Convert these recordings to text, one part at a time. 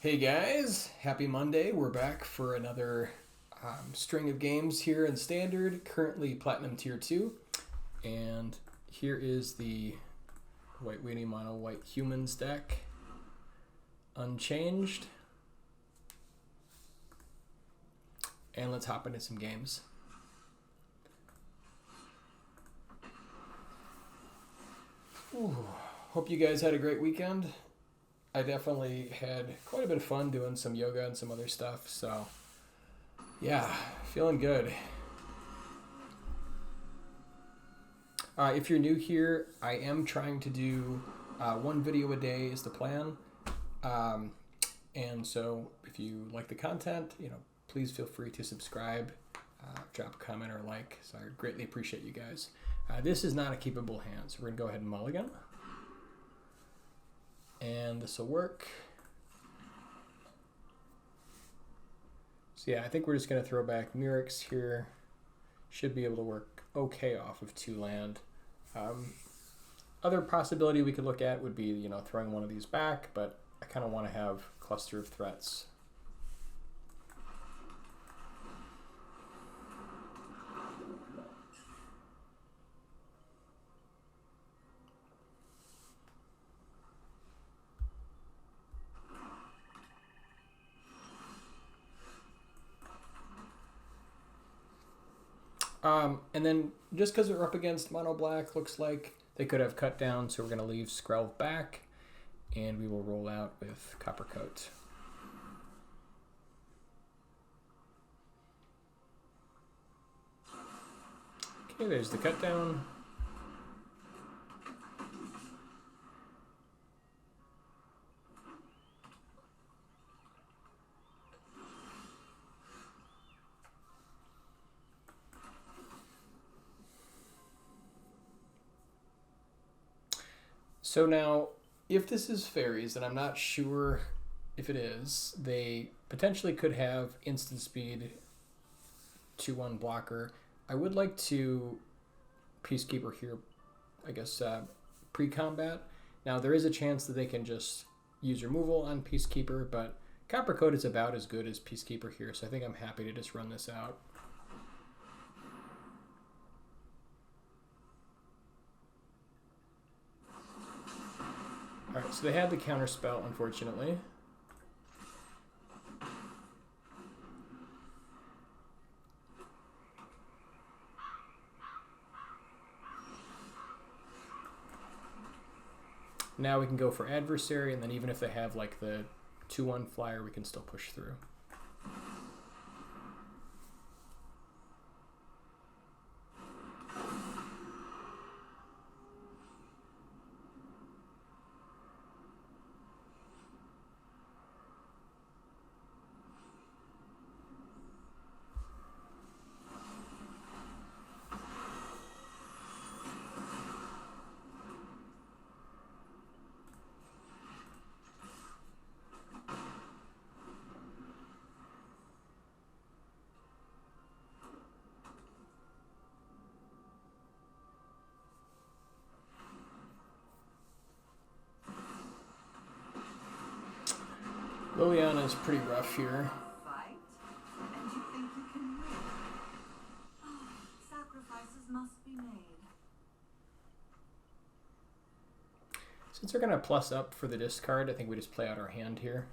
Hey guys, happy Monday. We're back for another string of games here in Standard, currently Platinum Tier 2. And here is the White Weenie Mono White Humans deck, unchanged. And let's hop into some games. Ooh, hope you guys had a great weekend. I definitely had quite a bit of fun doing some yoga and some other stuff, so yeah, feeling good. If you're new here, I am trying to do one video a day is the plan. And so if you like the content, please feel free to subscribe, drop a comment or a like. So I greatly appreciate you guys. This is not a keepable hand, so we're gonna go ahead and mulligan. And this will work. So yeah, I think we're just going to throw back Murex here. Should be able to work okay off of 2 land. Other possibility we could look at would be, throwing one of these back, but I kind of want to have a cluster of threats. And then just because we're up against Monoblack, looks like they could have cut down, so we're going to leave Skrelv back, and we will roll out with Coppercoat. Okay, there's the cut down. So now, if this is fairies, and I'm not sure if it is, they potentially could have instant speed 2/1 blocker. I would like to Peacekeeper here, I guess, pre-combat. Now, there is a chance that they can just use removal on Peacekeeper, but Coppercoat is about as good as Peacekeeper here, so I think I'm happy to just run this out. Alright, so they had the counter spell, unfortunately. Now we can go for adversary, and then even if they have like the 2/1 flyer, we can still push through. Liliana is pretty rough here. Fight, and you think you can win? Sacrifices must be made. Since we're going to plus up for the discard, I think we just play out our hand here.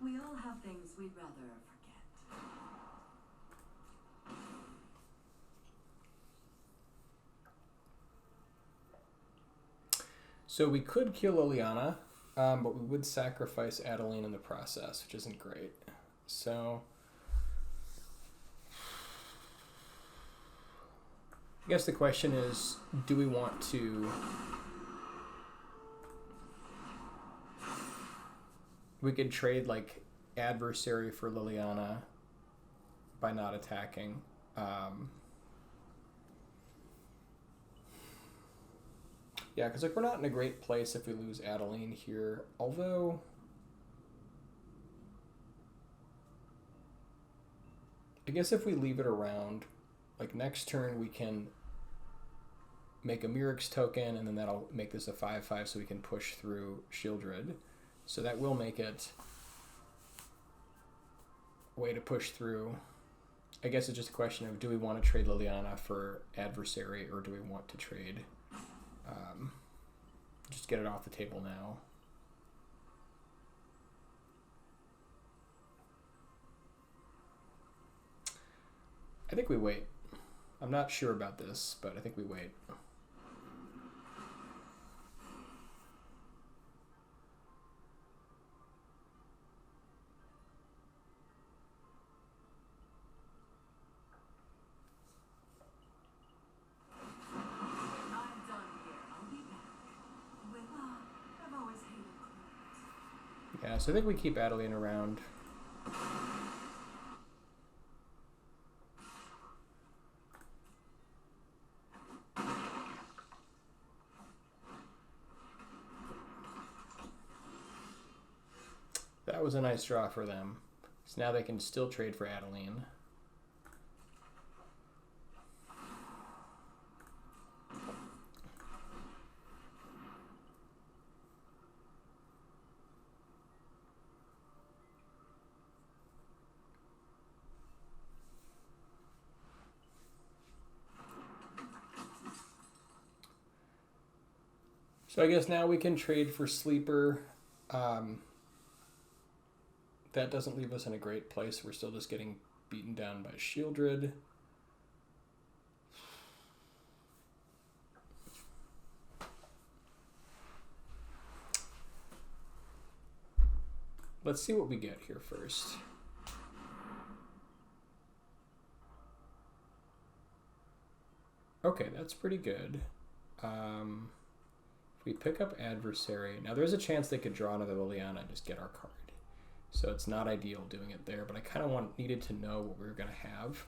We all have things we'd rather forget. So we could kill Liliana, but we would sacrifice Adeline in the process, which isn't great. So I guess the question is, do we want to... We could trade like adversary for Liliana by not attacking. Yeah, because like we're not in a great place if we lose Adeline here. Although I guess if we leave it around, like next turn we can make a Mirrex token, and then that'll make this a 5/5 so we can push through Shieldred. So that will make it a way to push through. I guess it's just a question of, do we want to trade Liliana for Adversary, or do we want to trade, just get it off the table now? I think we wait. I'm not sure about this, but I think we wait. Yeah, so I think we keep Adeline around. That was a nice draw for them. So now they can still trade for Adeline. So I guess now we can trade for Sleeper. That doesn't leave us in a great place. We're still just getting beaten down by Shieldred. Let's see what we get here first. Okay, that's pretty good. If we pick up Adversary, now there's a chance they could draw another Liliana and just get our card. So it's not ideal doing it there, but I kind of needed to know what we were going to have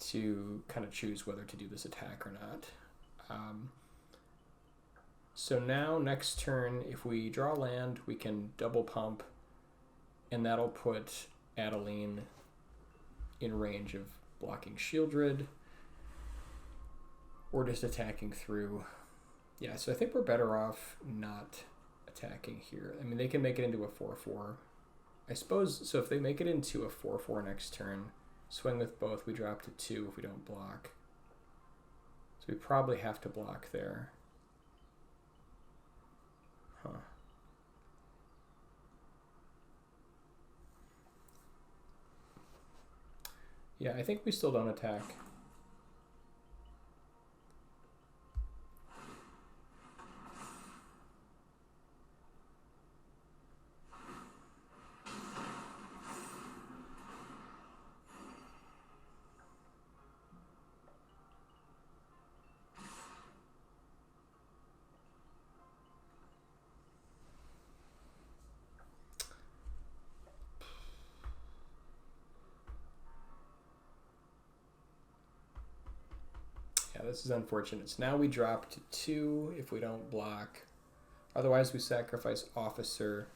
to kind of choose whether to do this attack or not. So now next turn, if we draw land, we can double pump, and that'll put Adeline in range of blocking Shieldred or just attacking through. Yeah, so I think we're better off not attacking here. I mean, they can make it into a 4/4. I suppose, so if they make it into a 4/4 next turn, swing with both, we drop to 2 if we don't block. So we probably have to block there. Huh. Yeah, I think we still don't attack. Yeah, this is unfortunate. So now we drop to 2 if we don't block. Otherwise, we sacrifice Officer.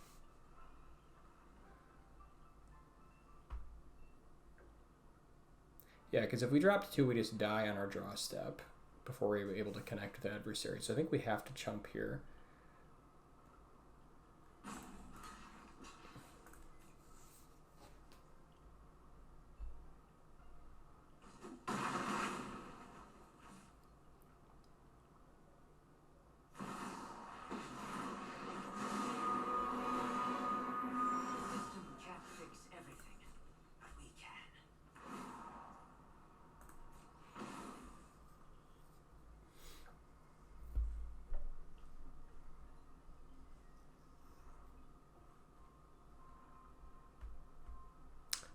Yeah, because if we drop to 2, we just die on our draw step before we're able to connect with the Adversary. So I think we have to chump here.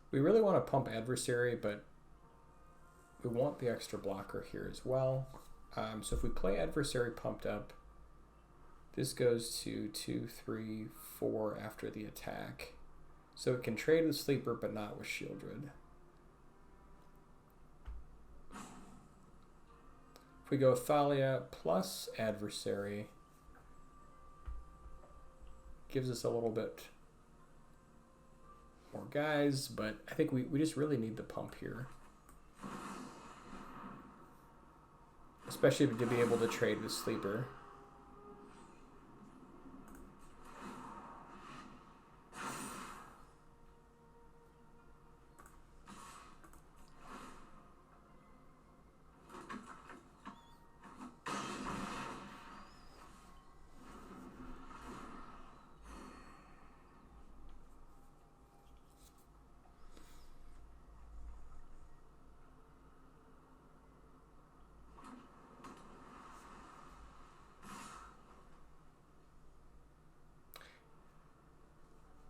We really want to pump Adversary, but we want the extra blocker here as well. So if we play Adversary pumped up, this goes to 2, 3, 4 after the attack. So it can trade with Sleeper, but not with Shieldred. If we go Thalia plus Adversary, gives us a little bit more guys, but I think we just really need the pump here. Especially to be able to trade with Sleeper.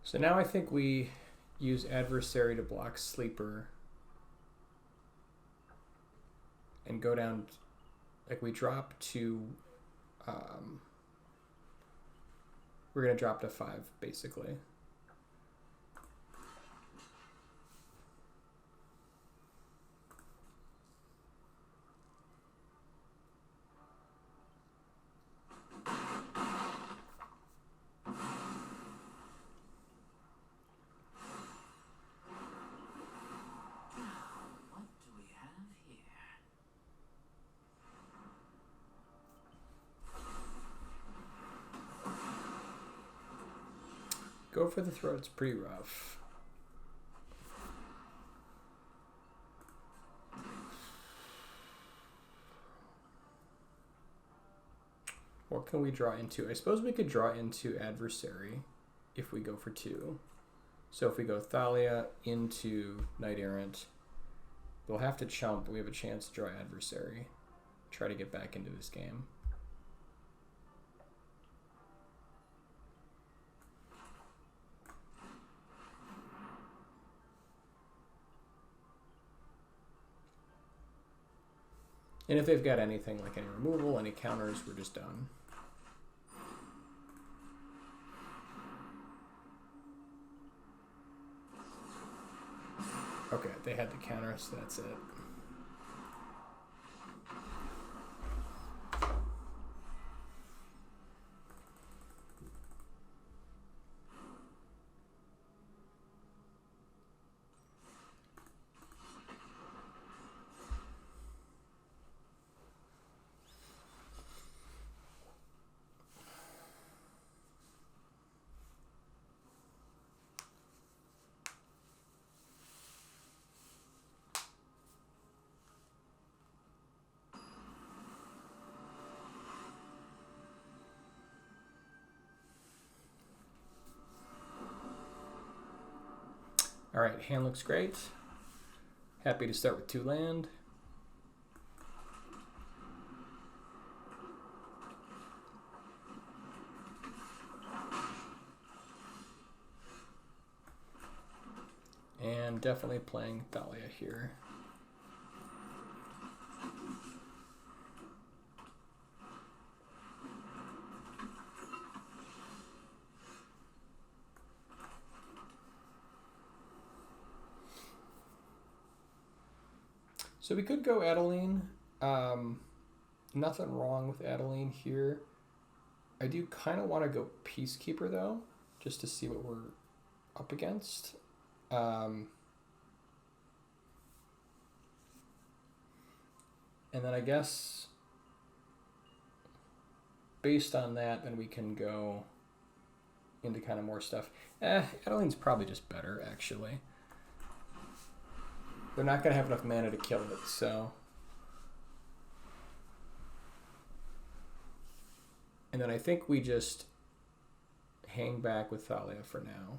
So now I think we use Adversary to block Sleeper and go down, like we drop to, we're going to drop to 5 basically. Go for the throw, it's pretty rough. What can we draw into? I suppose we could draw into Adversary if we go for 2. So if we go Thalia into Knight Errant, we'll have to chump, but we have a chance to draw Adversary. Try to get back into this game. And if they've got anything like any removal, any counters, we're just done. Okay, they had the counter, so that's it. All right, hand looks great. Happy to start with 2 land. And definitely playing Thalia here. So we could go Adeline. Nothing wrong with Adeline here. I do kind of want to go Peacekeeper though, just to see what we're up against. And then I guess based on that, then we can go into kind of more stuff. Adeline's probably just better, actually. They're not going to have enough mana to kill it, so. And then I think we just hang back with Thalia for now.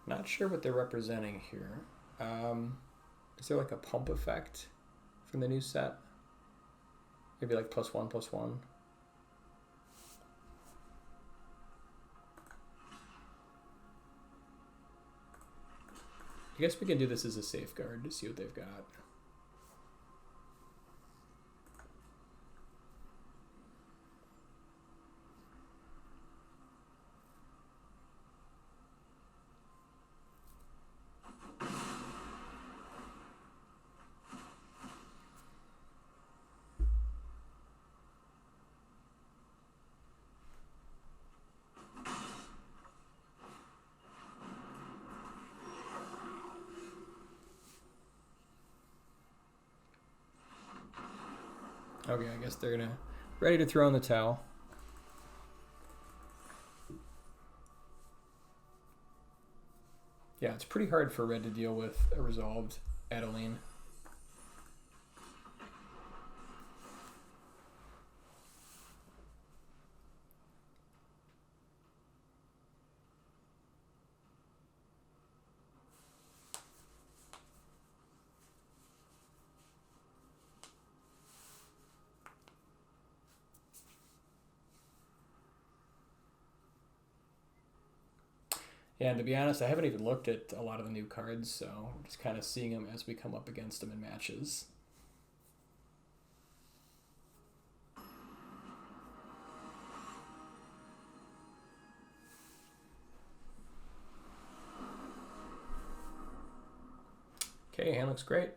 Not sure what they're representing here. Is there like a pump effect from the new set? Maybe like +1/+1. I guess we can do this as a safeguard to see what they've got. Okay, I guess they're gonna ready to throw in the towel. Yeah, it's pretty hard for red to deal with a resolved Adeline. Yeah, and to be honest, I haven't even looked at a lot of the new cards, so I'm just kind of seeing them as we come up against them in matches. Okay, hand looks great.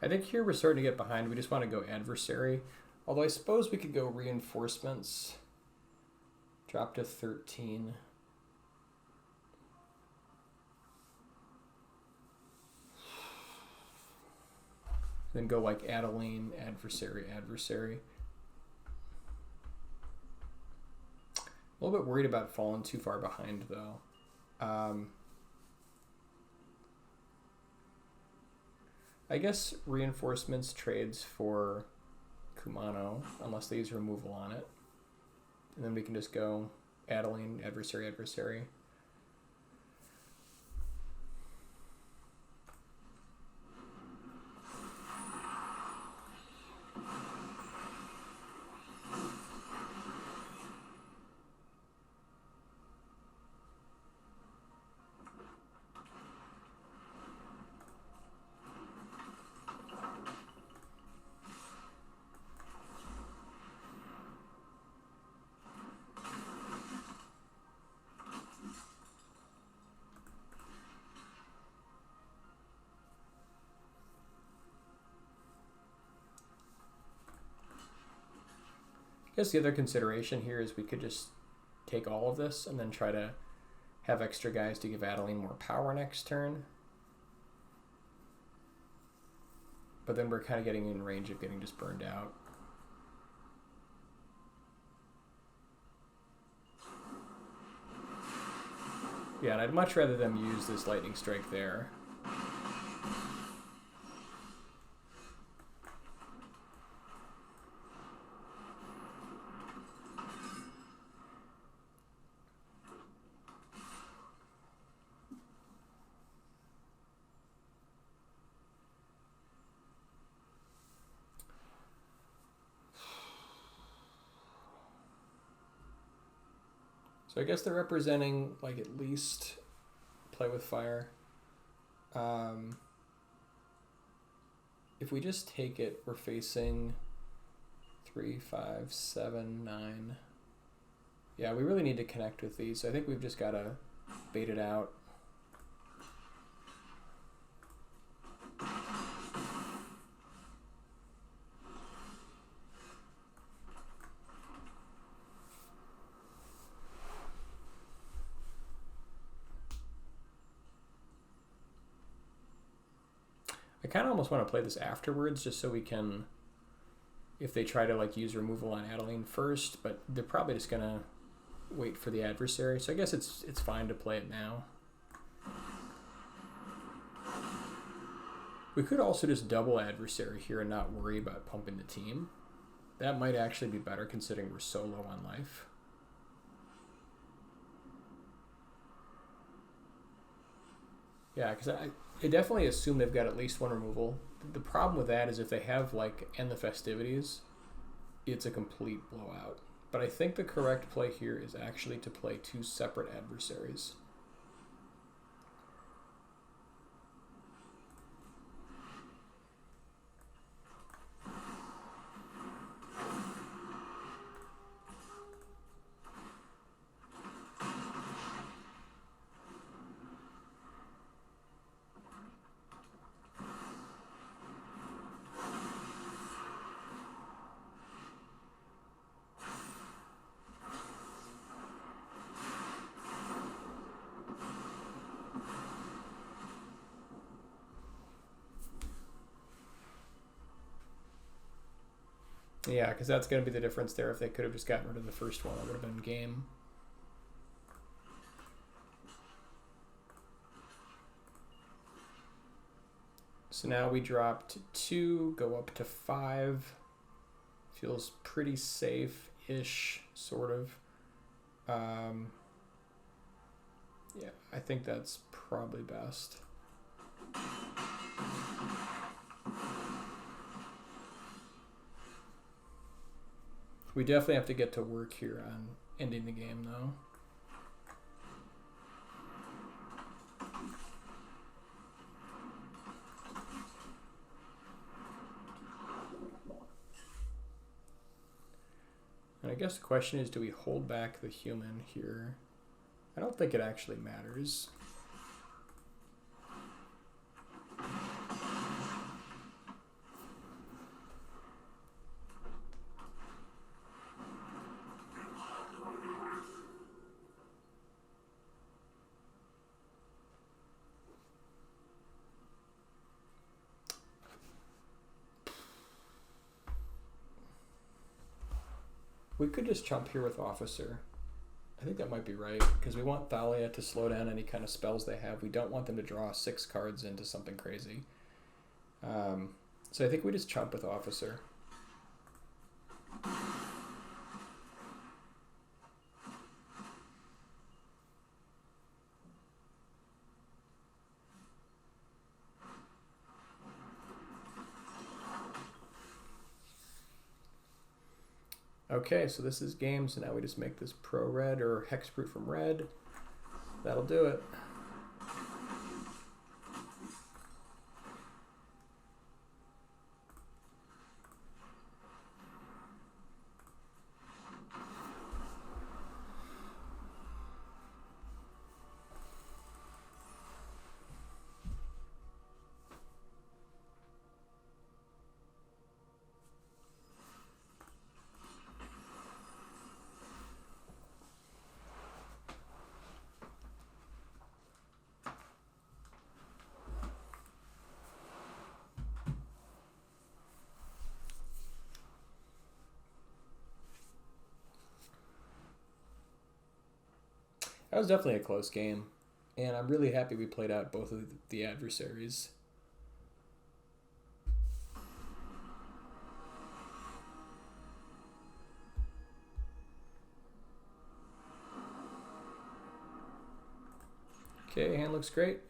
I think here we're starting to get behind. We just want to go adversary. Although I suppose we could go reinforcements. Drop to 13. Then go like Adeline, adversary, adversary. A little bit worried about falling too far behind though. I guess reinforcements trades for Kumano, unless they use removal on it. And then we can just go Adeline, adversary, adversary. I guess the other consideration here is we could just take all of this and then try to have extra guys to give Adeline more power next turn. But then we're kind of getting in range of getting just burned out. Yeah, and I'd much rather them use this lightning strike there. So I guess they're representing like at least play with fire. If we just take it, we're facing 3, 5, 7, 9. Yeah, we really need to connect with these. So I think we've just got to bait it out. I kind of almost want to play this afterwards just so we can, if they try to like use removal on Adeline first, but they're probably just going to wait for the adversary. So I guess it's fine to play it now. We could also just double adversary here and not worry about pumping the team. That might actually be better considering we're so low on life. Yeah, because I definitely assume they've got at least one removal. The problem with that is if they have, like, End the Festivities, it's a complete blowout. But I think the correct play here is actually to play 2 separate adversaries. Yeah, because that's going to be the difference there. If they could have just gotten rid of the first one, it would have been game. So now we dropped 2, go up to 5. Feels pretty safe-ish, sort of. Yeah, I think that's probably best. We definitely have to get to work here on ending the game, though. And I guess the question is, do we hold back the human here? I don't think it actually matters. We could just jump here with Officer. I think that might be right, because we want Thalia to slow down any kind of spells they have. We don't want them to draw 6 cards into something crazy. So I think we just chump with Officer. Okay, so this is game, so now we just make this pro red or hexproof from red. That'll do it. That was definitely a close game, and I'm really happy we played out both of the adversaries. Okay, hand looks great.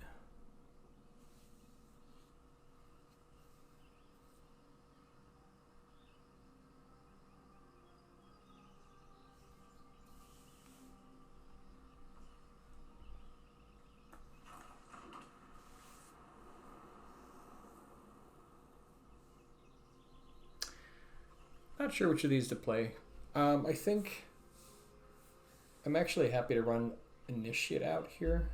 Not sure which of these to play. I think I'm actually happy to run Initiate out here.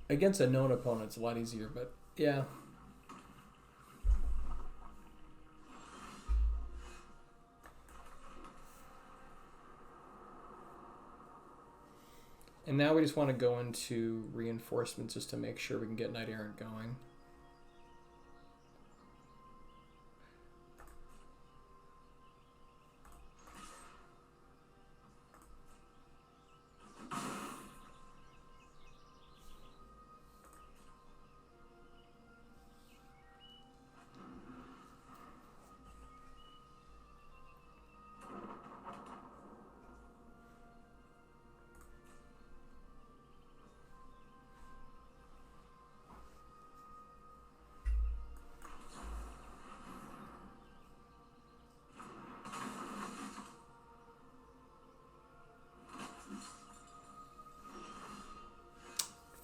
Against a known opponent, it's a lot easier, but yeah. And now we just want to go into reinforcements just to make sure we can get Knight Errant going.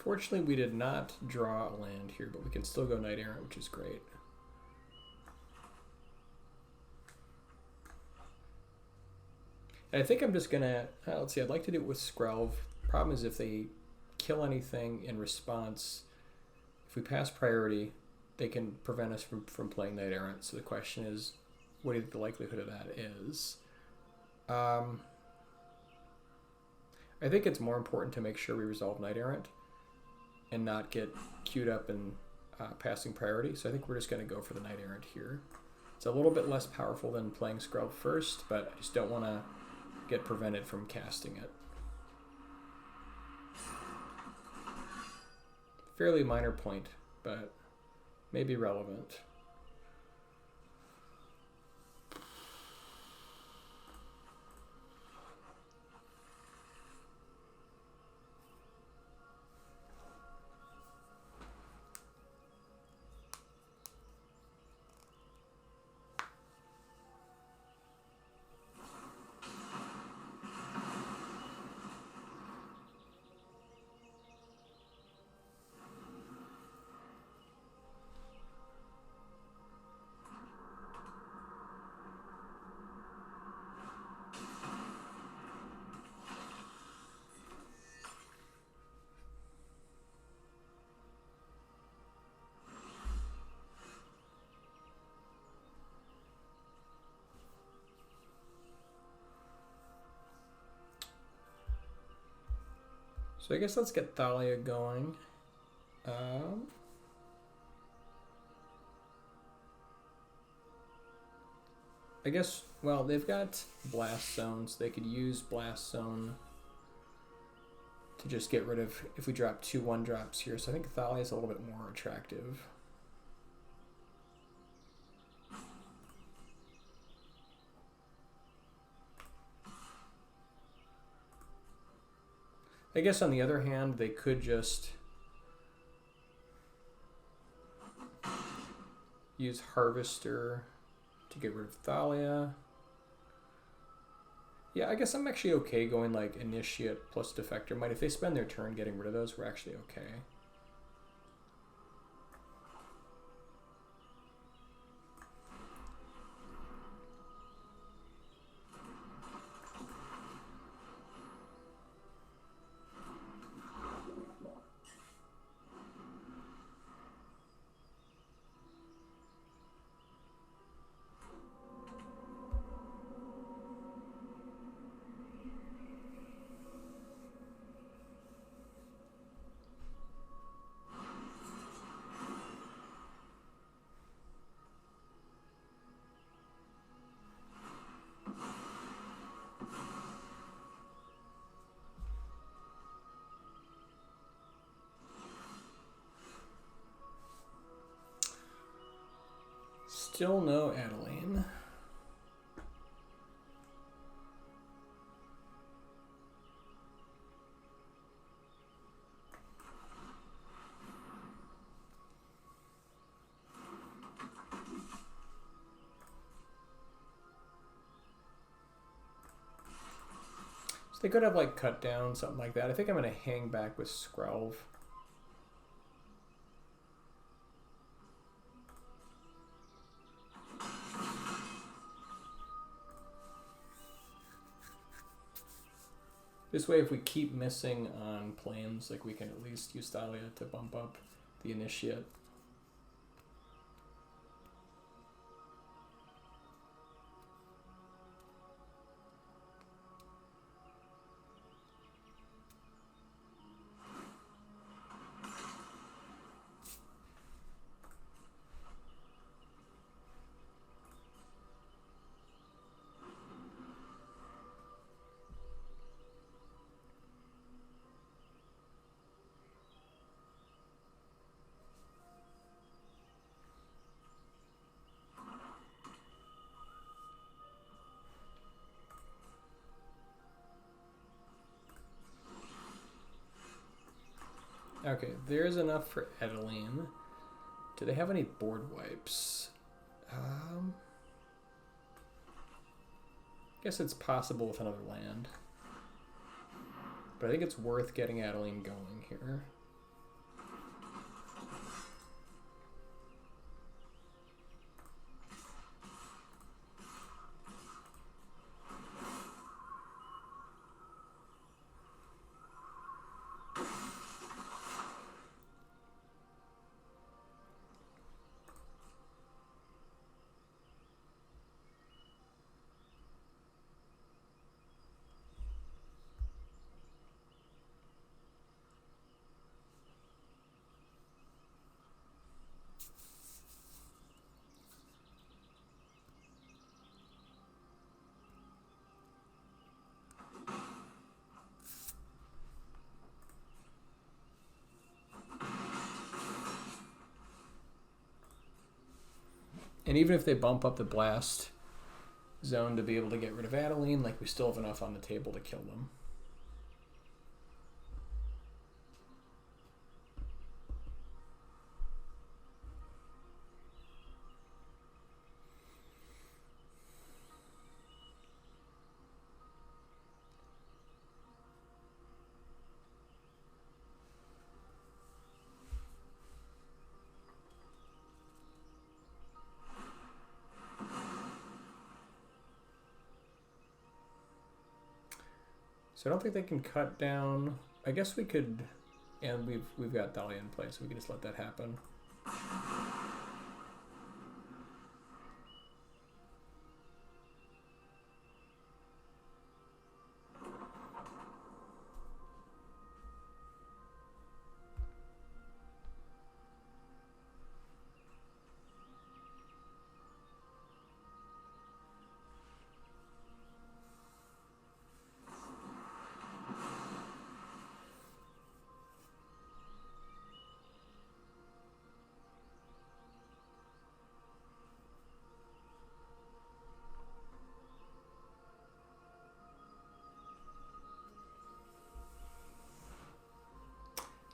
Fortunately, we did not draw a land here, but we can still go Knight Errant, which is great. And I think I'm just gonna, let's see, I'd like to do it with Skrelv. Problem is if they kill anything in response, if we pass priority, they can prevent us from playing Knight Errant. So the question is, what do you think the likelihood of that is? Um, I think it's more important to make sure we resolve Knight Errant and not get queued up in passing priority. So I think we're just going to go for the Knight Errant here. It's a little bit less powerful than playing Skrelv first, but I just don't want to get prevented from casting it. Fairly minor point, but maybe relevant. So I guess let's get Thalia going. I guess, well, they've got Blast Zone, so they could use Blast Zone to just get rid of, if we drop 2 1-drops here. So I think Thalia is a little bit more attractive. I guess on the other hand, they could just use Harvester to get rid of Thalia. Yeah, I guess I'm actually okay going like Initiate plus Defector Might. If they spend their turn getting rid of those, we're actually okay. Still no Adeline. So they could have like cut down, something like that. I think I'm going to hang back with Skrelv. This way, if we keep missing on planes, like we can at least use Thalia to bump up the Initiate. Okay, there's enough for Adeline. Do they have any board wipes? Guess it's possible with another land. But I think it's worth getting Adeline going here. And even if they bump up the blast zone to be able to get rid of Adeline, like we still have enough on the table to kill them. So I don't think they can cut down. I guess we could, and we've got Dahlia in place, so we can just let that happen.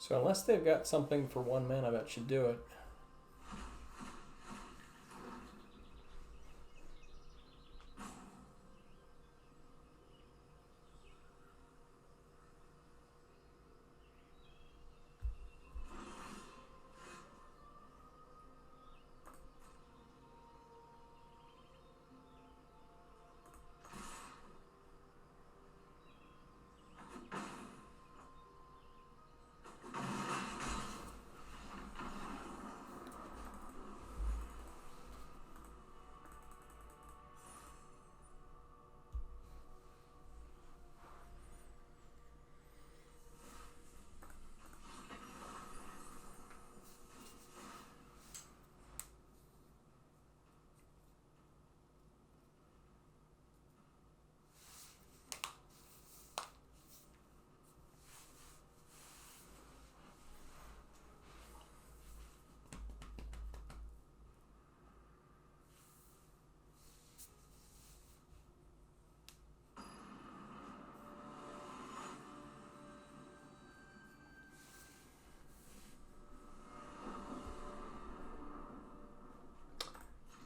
So unless they've got something for 1 mana, that should do it.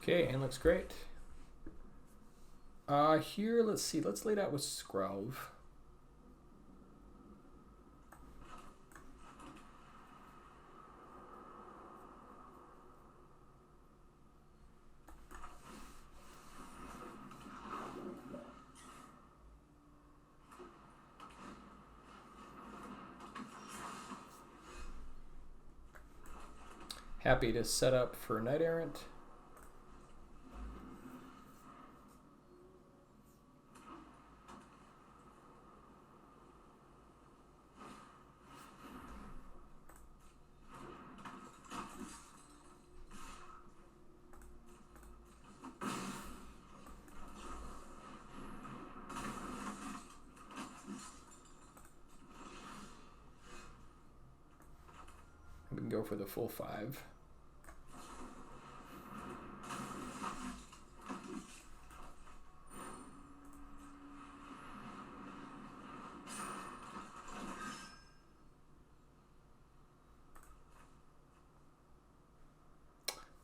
Okay, and looks great. Here, let's see. Let's lay it out with Skrelv. Happy to set up for Knight Errant. We can go for the full 5.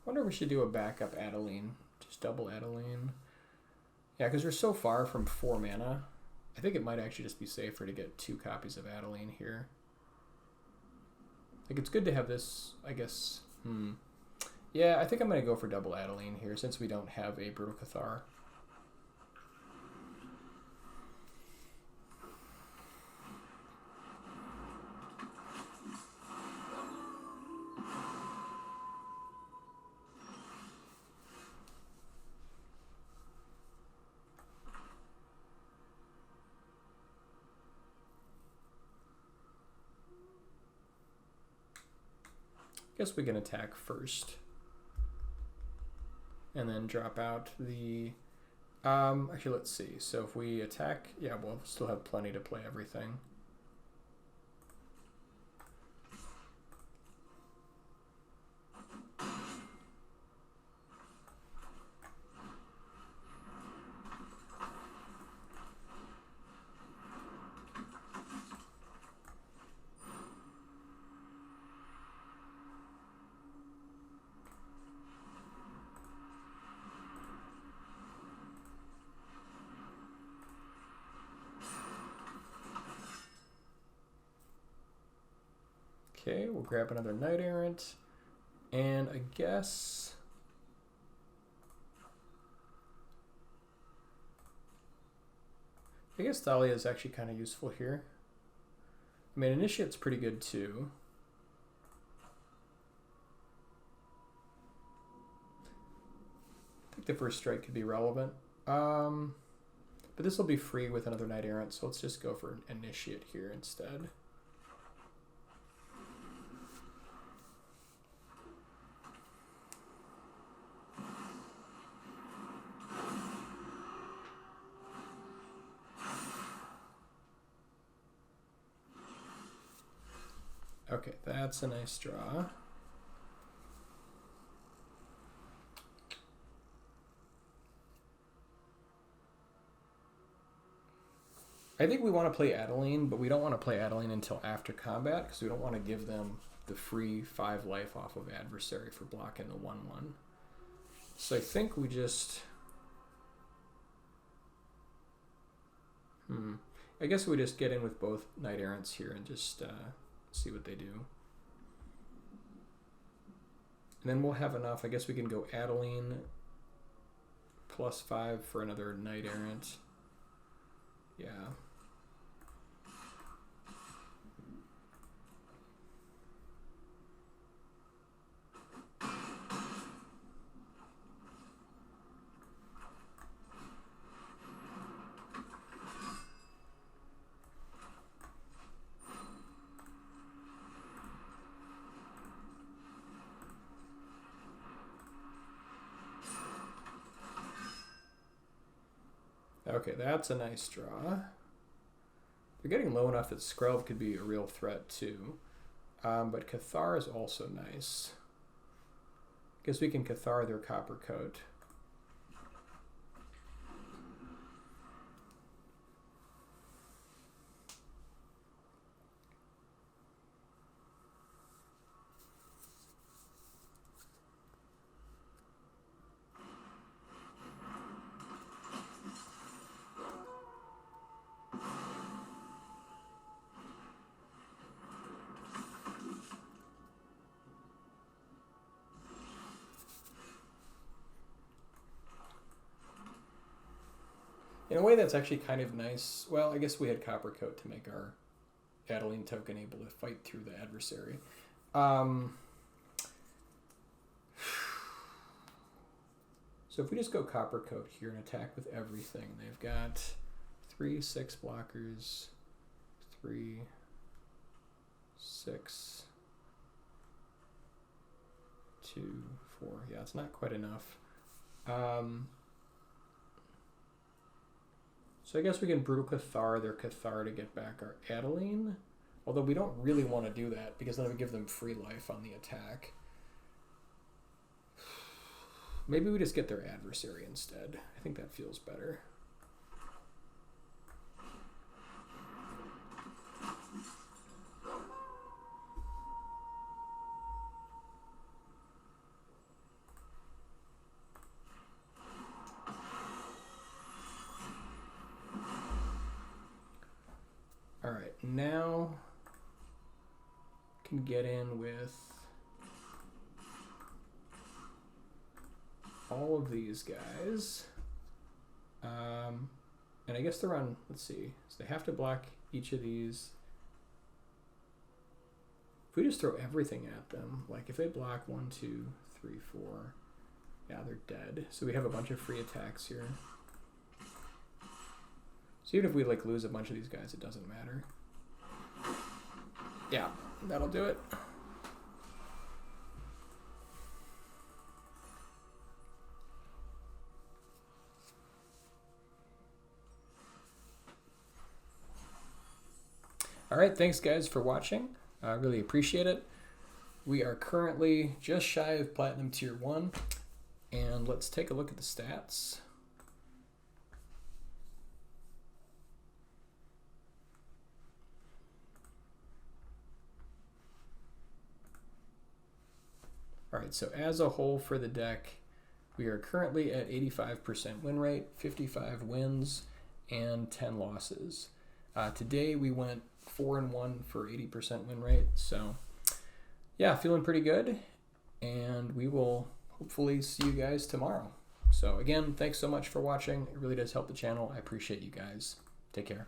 Wonder if we should do a backup Adeline. Just double Adeline. Yeah, because we're so far from 4 mana. I think it might actually just be safer to get 2 copies of Adeline here. Like, it's good to have this, I guess. Yeah, I think I'm going to go for double Adeline here since we don't have a Brutal Cathar. Guess we can attack first. And then drop out the... actually, let's see. So if we attack... Yeah, we'll still have plenty to play everything. Okay, we'll grab another Knight Errant. And I guess... Thalia is actually kind of useful here. I mean, Initiate's pretty good too. I think the first strike could be relevant. But this will be free with another Knight Errant, so let's just go for an Initiate here instead. Okay, that's a nice draw. I think we want to play Adeline, but we don't want to play Adeline until after combat because we don't want to give them the free 5 life off of adversary for blocking the 1/1. So I think we just... I guess we just get in with both Knight Errants here and just see what they do. And then we'll have enough. I guess we can go Adeline +5 for another Knight Errant. Yeah. Okay, that's a nice draw. They're getting low enough that Skrelv could be a real threat too. But Cathar is also nice. Guess we can Cathar their Copper Coat. In a way, that's actually kind of nice. Well, I guess we had Copper Coat to make our Adeline token able to fight through the adversary. So if we just go Copper Coat here and attack with everything, they've got 3, 6 blockers, 3, 6, 2, 4. Yeah, it's not quite enough. So I guess we can Brutal Cathar their Cathar to get back our Adeline. Although we don't really want to do that because then we give them free life on the attack. Maybe we just get their adversary instead. I think that feels better. All right, now can get in with all of these guys. And I guess they're on, let's see, so they have to block each of these. If we just throw everything at them, like if they block 1, 2, 3, 4, yeah, they're dead. So we have a bunch of free attacks here. So even if we like lose a bunch of these guys, it doesn't matter. Yeah, that'll do it. All right, thanks guys for watching. I really appreciate it. We are currently just shy of Platinum Tier 1, and let's take a look at the stats. All right, so as a whole for the deck, we are currently at 85% win rate, 55 wins, and 10 losses. Today we went 4-1 for 80% win rate, so yeah, feeling pretty good. And we will hopefully see you guys tomorrow. So again, thanks so much for watching. It really does help the channel. I appreciate you guys. Take care.